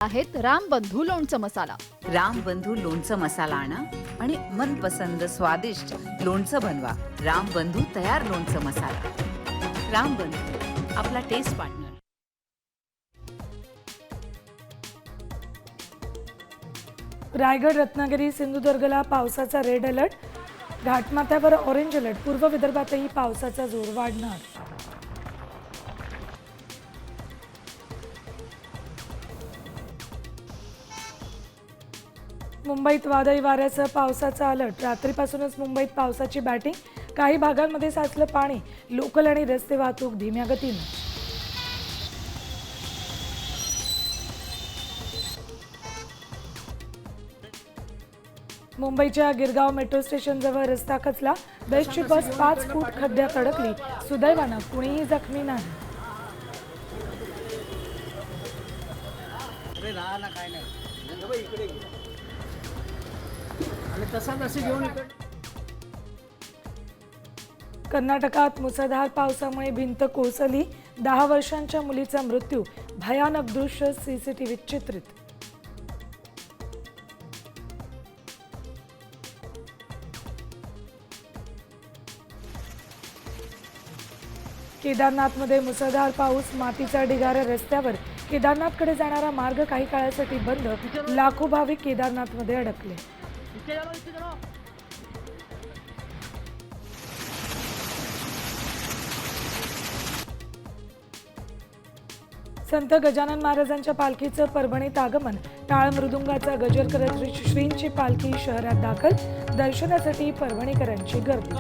आहेत रामबंधू लोणचं मसाला। रामबंधू लोणचं मसाला आणा आणि मनपसंद स्वादिष्ट लोणचं बनवा। रामबंधू तयार लोणचं मसाला। रामबंधू, आपला टेस्ट पार्टनर। रायगड, रत्नागिरी, सिंधुदुर्गला पावसाचा रेड अलर्ट, घाटमाथ्यावर ऑरेंज अलर्ट, पूर्व विदर्भातही पावसाचा जोर वाढणार। मुंबईत वादळी वाऱ्यासह पावसाचा अलर्ट, रात्रीपासूनच मुंबईत पावसाची बॅटिंग, काही भागांमध्ये साचलं पाणी, लोकल आणि रस्ते वाहतूक धीम्या गतीने। मुंबईच्या गिरगाव मेट्रो स्टेशनजवळ रस्ता खचला, बेस्टची बस 5 फूट खड्ड्यात अडकली, सुदैवानं कुणीही जखमी नाही। कर्नाटकात मुसळधार पावसामुळे भिंत कोसळली, 10 वर्षांच्या मुलीचा मृत्यू, भयानक दृश्य सीसीटीव्हीत चित्रित। केदारनाथमध्ये मुसळधार पाऊस, मातीचा ढिगारा रस्त्यावर, केदारनाथकडे जाणारा मार्ग काही काळासाठी बंद, लाखो भाविक केदारनाथमध्ये अडकले। संत गजानन महाराजांच्या पालखीचं परभणीत आगमन, टाळ मृदुंगाचा गजर करत श्रींची पालखी शहरात दाखल, दर्शनासाठी परभणीकरांची गर्दी।